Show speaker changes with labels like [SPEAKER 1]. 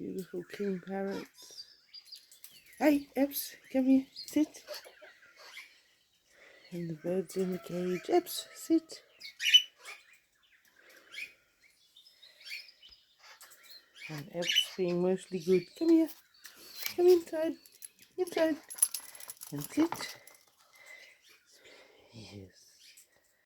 [SPEAKER 1] Beautiful king parrots. Hey, Ebbs, come here, sit. And the birds in the cage. Ebbs, sit. And Ebbs being mostly good. Come here. Come inside. Inside. And sit. Yes.